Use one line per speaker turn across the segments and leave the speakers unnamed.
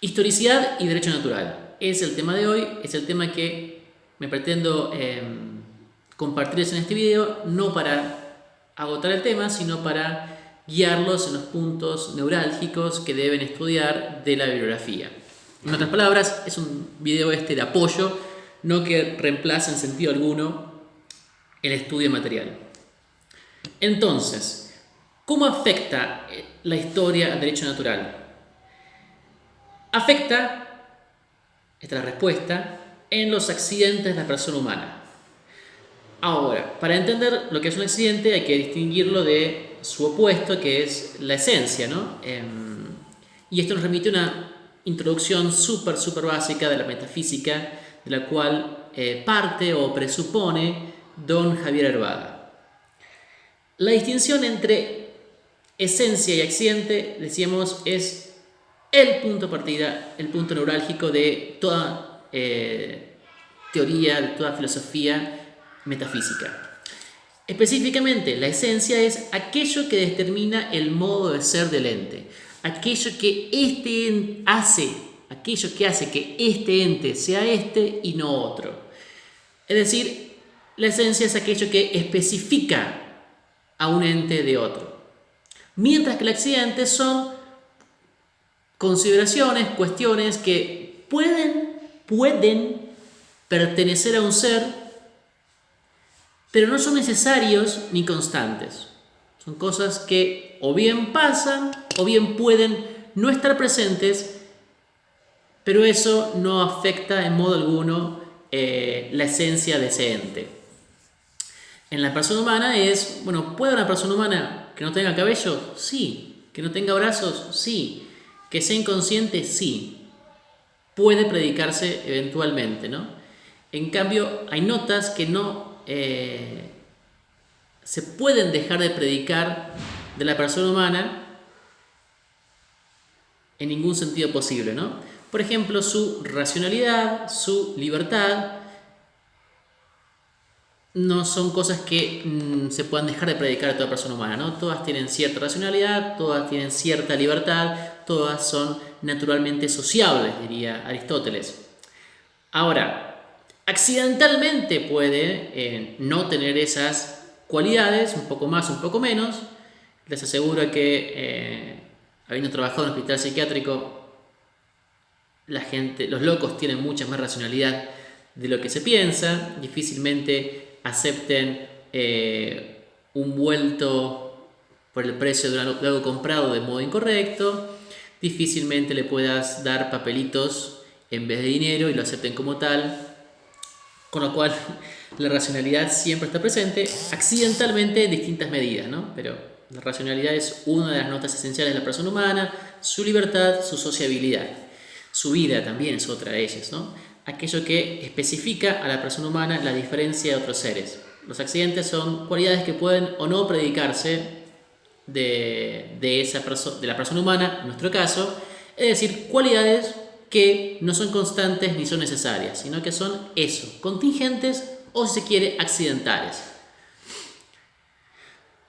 Historicidad y derecho natural es el tema de hoy, es el tema que me pretendo compartirles en este video, no para agotar el tema, sino para guiarlos en los puntos neurálgicos que deben estudiar de la bibliografía. En otras palabras, es un video de apoyo, no que reemplace en sentido alguno el estudio material. Entonces, ¿cómo afecta la historia al derecho natural? Afecta, esta es la respuesta, en los accidentes de la persona humana. Ahora, para entender lo que es un accidente hay que distinguirlo de su opuesto, que es la esencia, ¿no? Y esto nos remite a una introducción súper básica de la metafísica, de la cual parte o presupone don Javier Herbada. La distinción entre esencia y accidente, decíamos, es el punto de partida, el punto neurálgico de toda teoría, de toda filosofía metafísica. Específicamente, la esencia es aquello que determina el modo de ser del ente, aquello que aquello que hace que este ente sea este y no otro. Es decir, la esencia es aquello que especifica a un ente de otro. Mientras que el accidente son consideraciones, cuestiones que pueden pertenecer a un ser, pero no son necesarios ni constantes. Son cosas que o bien pasan o bien pueden no estar presentes, pero eso no afecta en modo alguno la esencia de ese ente. En la persona humana ¿puede una persona humana que no tenga cabello? Sí. ¿Que no tenga brazos? Sí. ¿Que sea inconsciente? Sí. Puede predicarse eventualmente, ¿no? En cambio, hay notas que no se pueden dejar de predicar de la persona humana en ningún sentido posible, ¿no? Por ejemplo, su racionalidad, su libertad, no son cosas que se puedan dejar de predicar a toda persona humana, ¿no? Todas tienen cierta racionalidad, todas tienen cierta libertad, todas son naturalmente sociables, diría Aristóteles. Ahora, accidentalmente puede no tener esas cualidades, un poco más, un poco menos. Les aseguro que, habiendo trabajado en un hospital psiquiátrico, los locos tienen mucha más racionalidad de lo que se piensa, difícilmente acepten un vuelto por el precio de algo comprado de modo incorrecto, difícilmente le puedas dar papelitos en vez de dinero y lo acepten como tal, con lo cual la racionalidad siempre está presente, accidentalmente en distintas medidas, ¿no? Pero la racionalidad es una de las notas esenciales de la persona humana, su libertad, su sociabilidad. Su vida también es otra de ellas, ¿no? Aquello que especifica a la persona humana la diferencia de otros seres. Los accidentes son cualidades que pueden o no predicarse de la persona humana, en nuestro caso, es decir, cualidades que no son constantes ni son necesarias, sino que son contingentes o, si se quiere, accidentales.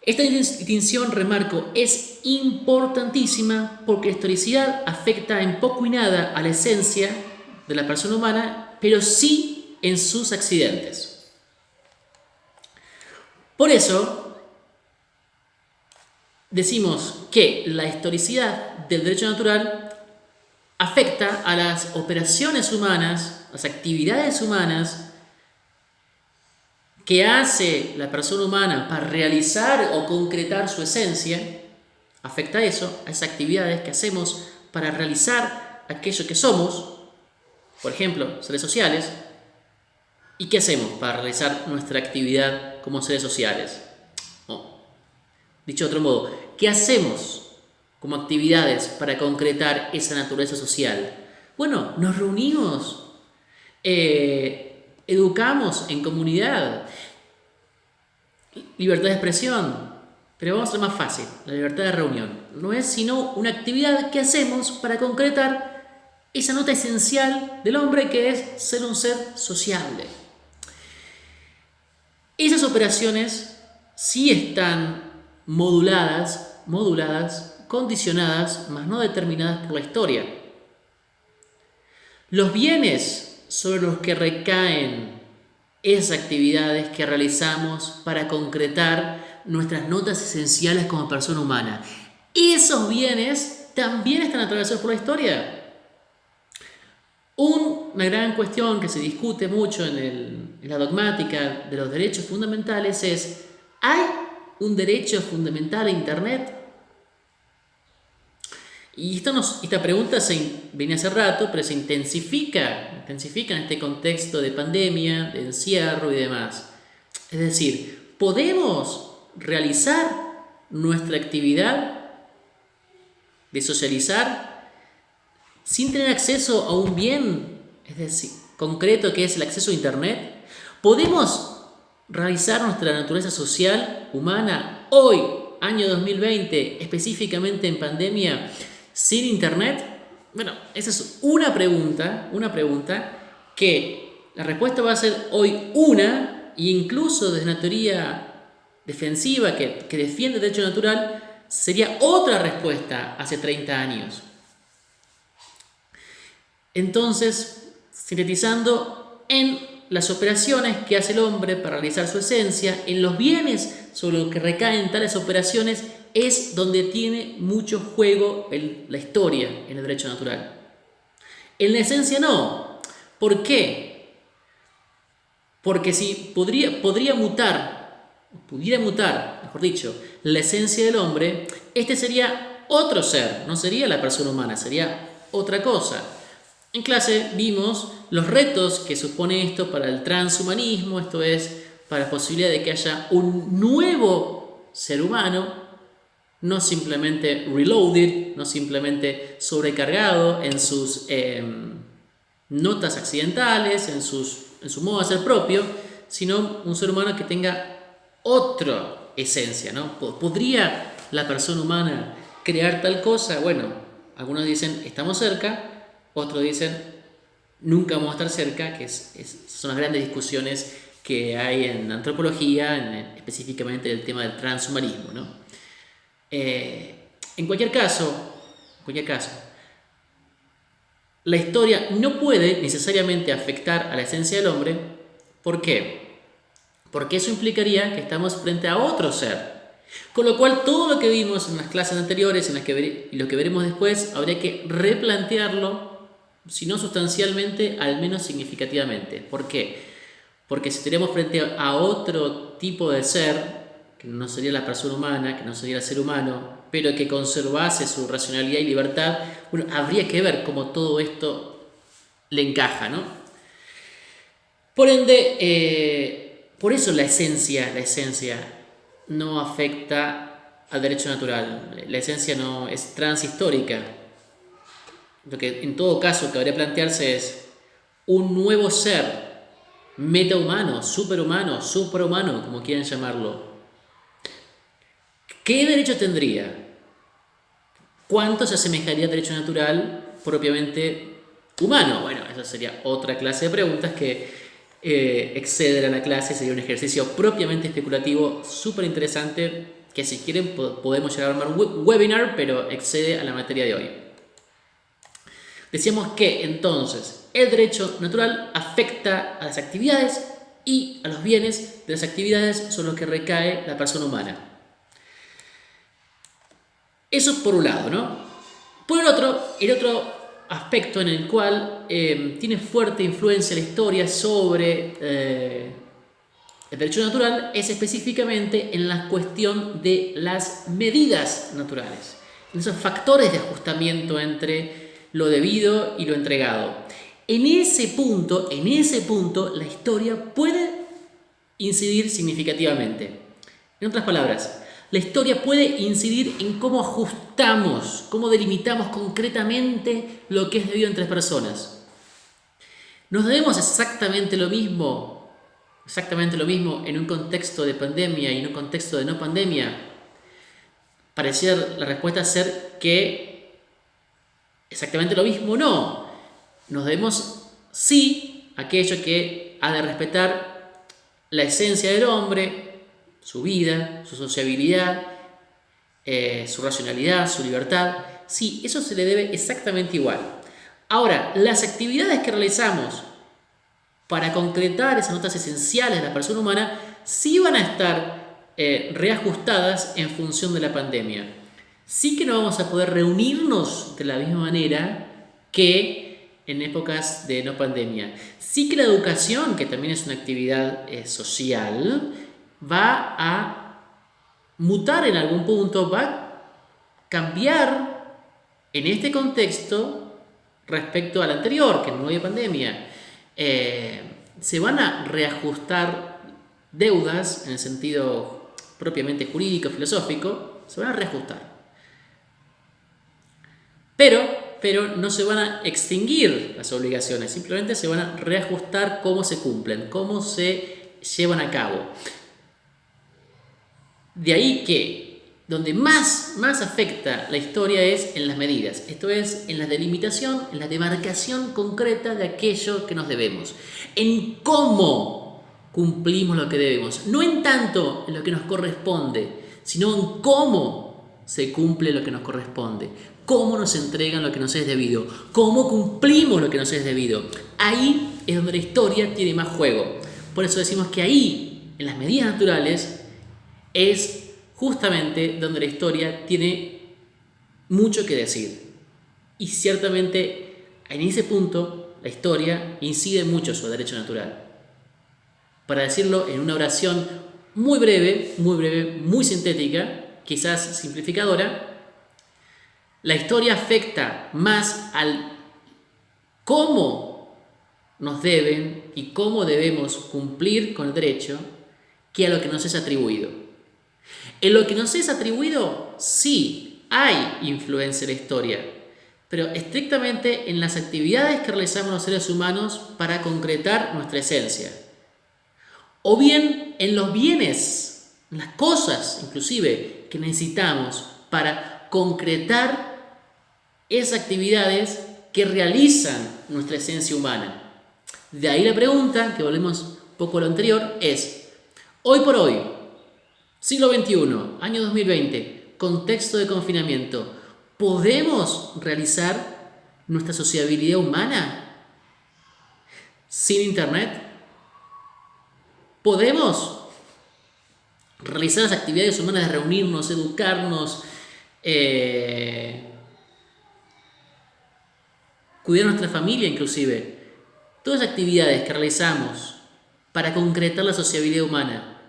Esta distinción, remarco, es importantísima porque la historicidad afecta en poco y nada a la esencia de la persona humana, pero sí en sus accidentes. Por eso, decimos que la historicidad del derecho natural afecta a las operaciones humanas, las actividades humanas que hace la persona humana para realizar o concretar su esencia, afecta a eso, a esas actividades que hacemos para realizar aquello que somos, por ejemplo, seres sociales. ¿Y qué hacemos para realizar nuestra actividad como seres sociales? Dicho de otro modo, ¿qué hacemos como actividades para concretar esa naturaleza social? Bueno, nos reunimos, educamos en comunidad, libertad de expresión, pero vamos a ser más fácil, la libertad de reunión. No es sino una actividad que hacemos para concretar esa nota esencial del hombre, que es ser un ser sociable. Esas operaciones sí están moduladas, condicionadas, mas no determinadas por la historia. Los bienes sobre los que recaen esas actividades que realizamos para concretar nuestras notas esenciales como persona humana. Esos bienes también están atravesados por la historia. Una gran cuestión que se discute mucho en la dogmática de los derechos fundamentales es: ¿hay un derecho fundamental a Internet? Y esta pregunta venía hace rato, pero se intensifica en este contexto de pandemia, de encierro y demás. Es decir, ¿podemos realizar nuestra actividad de socializar sin tener acceso a un bien, es decir, concreto, que es el acceso a Internet? ¿Podemos realizar nuestra naturaleza social humana hoy, año 2020, específicamente en pandemia, sin Internet? Bueno, esa es una pregunta que la respuesta va a ser hoy e incluso desde una teoría defensiva que defiende el derecho natural, sería otra respuesta hace 30 años. Entonces, sintetizando, en las operaciones que hace el hombre para realizar su esencia, en los bienes sobre los que recaen tales operaciones, es donde tiene mucho juego la historia en el derecho natural. En la esencia no. ¿Por qué? Porque si pudiera mutar, mejor dicho, la esencia del hombre, este sería otro ser, no sería la persona humana, sería otra cosa. En clase vimos los retos que supone esto para el transhumanismo, esto es, para la posibilidad de que haya un nuevo ser humano, no simplemente reloaded, no simplemente sobrecargado en sus notas accidentales, en su modo de ser propio, sino un ser humano que tenga otra esencia, ¿no? ¿Podría la persona humana crear tal cosa? Bueno, algunos dicen estamos cerca, otros dicen nunca vamos a estar cerca, que son las grandes discusiones que hay en antropología, específicamente el tema del transhumanismo, ¿no? En cualquier caso, la historia no puede necesariamente afectar a la esencia del hombre. ¿Por qué? Porque eso implicaría que estamos frente a otro ser. Con lo cual, todo lo que vimos en las clases anteriores y lo que veremos después, habría que replantearlo, si no sustancialmente, al menos significativamente. ¿Por qué? Porque si tenemos frente a otro tipo de ser, que no sería la persona humana, que no sería el ser humano, pero que conservase su racionalidad y libertad, bueno, habría que ver cómo todo esto le encaja, ¿no? Por ende, por eso la esencia no afecta al derecho natural. La esencia no es transhistórica. Lo que en todo caso cabría plantearse es un nuevo ser, metahumano, superhumano, como quieran llamarlo. ¿Qué derecho tendría? ¿Cuánto se asemejaría al derecho natural propiamente humano? Bueno, esa sería otra clase de preguntas que exceden a la clase, sería un ejercicio propiamente especulativo súper interesante que si quieren podemos llegar a armar un webinar, pero excede a la materia de hoy. Decíamos que entonces el derecho natural afecta a las actividades y a los bienes de las actividades sobre los que recae la persona humana. Eso por un lado, ¿no? Por el otro aspecto en el cual tiene fuerte influencia la historia sobre el derecho natural es específicamente en la cuestión de las medidas naturales, en esos factores de ajustamiento entre lo debido y lo entregado. En ese punto, la historia puede incidir significativamente. En otras palabras, la historia puede incidir en cómo ajustamos, cómo delimitamos concretamente lo que es debido entre personas. ¿Nos debemos exactamente lo mismo en un contexto de pandemia y en un contexto de no pandemia? Pareciera la respuesta ser que exactamente lo mismo no. Nos debemos sí aquello que ha de respetar la esencia del hombre, su vida, su sociabilidad, su racionalidad, su libertad. Sí, eso se le debe exactamente igual. Ahora, las actividades que realizamos para concretar esas notas esenciales de la persona humana sí van a estar reajustadas en función de la pandemia. Sí que no vamos a poder reunirnos de la misma manera que en épocas de no pandemia. Sí que la educación, que también es una actividad social, va a mutar en algún punto, va a cambiar en este contexto respecto al anterior, que no había pandemia. Se van a reajustar deudas en el sentido propiamente jurídico, filosófico, se van a reajustar. Pero no se van a extinguir las obligaciones, simplemente se van a reajustar cómo se cumplen, cómo se llevan a cabo. De ahí que donde más afecta la historia es en las medidas, esto es, en la delimitación, en la demarcación concreta de aquello que nos debemos, en cómo cumplimos lo que debemos, no en tanto en lo que nos corresponde, sino en cómo se cumple lo que nos corresponde, cómo nos entregan lo que nos es debido, cómo cumplimos lo que nos es debido. Ahí es donde la historia tiene más juego. Por eso decimos que ahí, en las medidas naturales, es justamente donde la historia tiene mucho que decir. Y ciertamente en ese punto la historia incide mucho sobre el derecho natural. Para decirlo en una oración muy breve, muy sintética, quizás simplificadora, la historia afecta más al cómo nos deben y cómo debemos cumplir con el derecho que a lo que nos es atribuido. En lo que nos es atribuido, sí, hay influencia en la historia, pero estrictamente en las actividades que realizamos los seres humanos para concretar nuestra esencia. O bien en los bienes, en las cosas inclusive que necesitamos para concretar esas actividades que realizan nuestra esencia humana. De ahí la pregunta, que volvemos un poco a lo anterior, es, hoy por hoy, siglo XXI, año 2020, contexto de confinamiento, ¿podemos realizar nuestra sociabilidad humana sin internet? ¿Podemos realizar las actividades humanas de reunirnos, educarnos, cuidar a nuestra familia inclusive? Todas las actividades que realizamos para concretar la sociabilidad humana,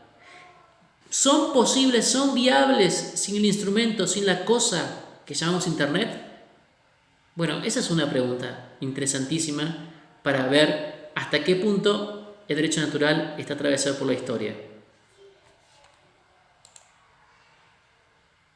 ¿son posibles, son viables sin el instrumento, sin la cosa que llamamos internet? Bueno, esa es una pregunta interesantísima para ver hasta qué punto el derecho natural está atravesado por la historia.